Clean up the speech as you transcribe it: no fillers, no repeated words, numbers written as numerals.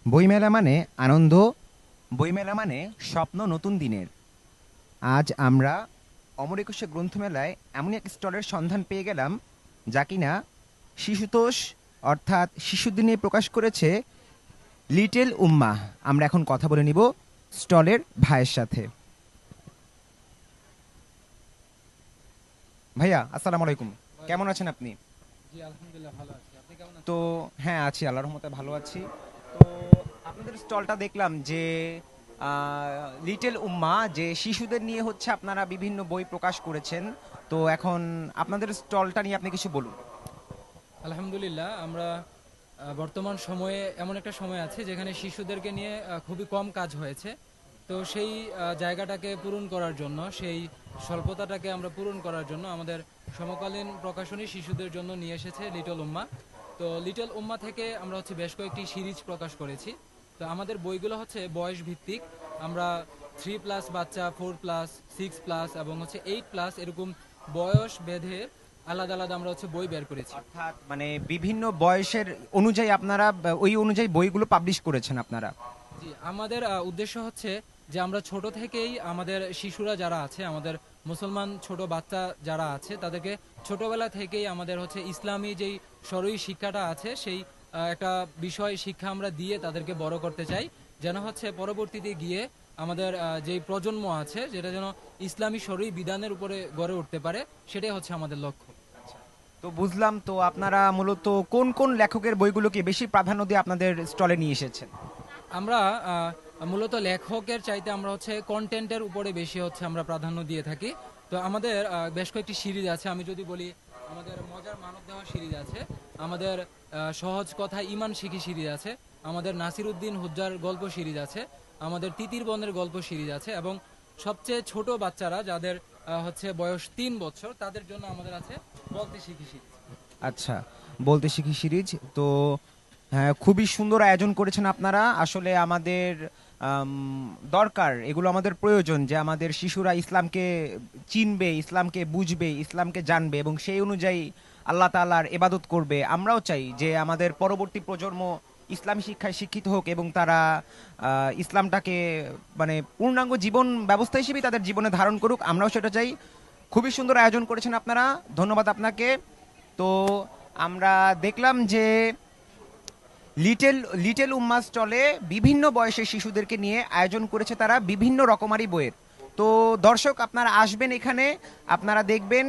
বইমেলা মানে আনন্দ, বইমেলা মানে স্বপ্ন নতুন দিনের। আজ আমরা অমর একুশে গ্রন্থমেলায় এমন এক স্টলের সন্ধান পেয়ে গেলাম যা কিনা শিশুতোষ অর্থাৎ শিশুদের নিয়ে প্রকাশ করেছে লিটল উম্মাহ। আমরা এখন কথা বলে নিব স্টলের ভাইয়ের সাথে। ভাইয়া, আসসালামু আলাইকুম। কেমন আছেন আপনি? জি, আলহামদুলিল্লাহ ভালো আছি। আপনি কেমন তো আছেন? হ্যাঁ, আছি, আল্লাহর রহমতে ভালো আছি। তো আপনাদের স্টলটা দেখলাম যে লিটল উম্মা, যে শিশুদের নিয়ে হচ্ছে আপনারা বিভিন্ন বই প্রকাশ করেছেন। তো এখন আপনাদের স্টলটা নিয়ে আপনি কিছু বলুন। আলহামদুলিল্লাহ আমরা বর্তমান সময়ে এমন একটা সময় আছে যেখানে শিশুদেরকে নিয়ে খুবই কম কাজ হয়েছে। তো সেই জায়গাটাকে পূরণ করার জন্য, সেই স্বল্পতাটাকে আমরা পূরণ করার জন্য আমাদের সমকালীন প্রকাশনী শিশুদের জন্য নিয়ে এসেছে লিটল উম্মা। তো লিটল উম্মা থেকে আমরা হচ্ছে বেশ কয়েকটি সিরিজ প্রকাশ করেছি। তো আমাদের বইগুলো হচ্ছে বয়স ভিত্তিক। আমরা 3+ বাচ্চা, 4+, 6+ এবং হচ্ছে 8+ এরকম বয়স বেঁধে আলাদা আলাদা আমরা হচ্ছে বই বের করেছি। অর্থাৎ মানে বিভিন্ন বয়সের অনুযায়ী আপনারা ওই অনুযায়ী বইগুলো পাবলিশ করেছেন আপনারা। জি, আমাদের উদ্দেশ্য হচ্ছে যে আমরা ছোট থেকেই আমাদের শিশুরা যারা আছে, আমাদের মুসলমান ছোট বাচ্চা যারা আছে, তাদেরকে ছোটবেলা থেকেই আমাদের হচ্ছে ইসলামী যেই শরঈ শিক্ষাটা আছে, সেই একটা বিষয় শিক্ষা আমরা দিয়ে তাদেরকে বড় করতে চাই, যেন হচ্ছে পরবর্তীতে গিয়ে আমাদের যেই প্রজন্ম আছে, যেটা যেন ইসলামী শরঈ বিধানের উপরে গড়ে উঠতে পারে, সেটাই হচ্ছে আমাদের লক্ষ্য। তো বুঝলাম। তো আপনারা মূলত কোন কোন লেখকের বইগুলোকে বেশি প্রাধান্য দিয়ে আপনাদের স্টলে নিয়ে এসেছেন? আমরা মূলত লেখকের চাইতে আমরা হচ্ছে কন্টেন্টের উপরে বেশি হচ্ছে আমরা প্রাধান্য দিয়ে থাকি। তো আমাদের বেশ কয়েকটি সিরিজ আছে। আমি যদি বলি, আমাদের মজার মানব দেওয়া সিরিজ আছে, আমাদের সহজ কথা ইমান শিখি সিরিজ আছে, আমাদের নাসির উদ্দিন হুজ্জার গল্প সিরিজ আছে, আমাদের তিতির বনের গল্প সিরিজ আছে, এবং সবচেয়ে ছোট বাচ্চারা যাদের হচ্ছে বয়স 3 বছর, তাদের জন্য আমাদের আছে বলতে শিখি সিরিজ। আচ্ছা, বলতে শিখি সিরিজ। তো হ্যাঁ, খুবই সুন্দর আয়োজন করেছেন আপনারা। আসলে আমাদের আম, দরকার, এগুলো আমাদের প্রয়োজন, যে আমাদের শিশুরা ইসলামকে চিনবে, ইসলামকে বুঝবে, ইসলামকে জানবে এবং সেই অনুযায়ী আল্লাহ তাআলার ইবাদত করবে। আমরাও চাই যে আমাদের পরবর্তী প্রজন্ম ইসলামী শিক্ষায় শিক্ষিত হোক এবং তারা ইসলামটাকে মানে পূর্ণাঙ্গ জীবন ব্যবস্থা হিসেবেই তাদের জীবনে ধারণ করুক। আমরাও সেটা চাই। খুবই সুন্দর আয়োজন করেছেন আপনারা, ধন্যবাদ আপনাকে। তো আমরা দেখলাম যে লিটল লিটল উম্মা স্টলে বিভিন্ন বয়সের শিশুদেরকে নিয়ে আয়োজন করেছে তারা বিভিন্ন রকমারি বইয়ের। তো দর্শক, আপনারা আসবেন এখানে, আপনারা দেখবেন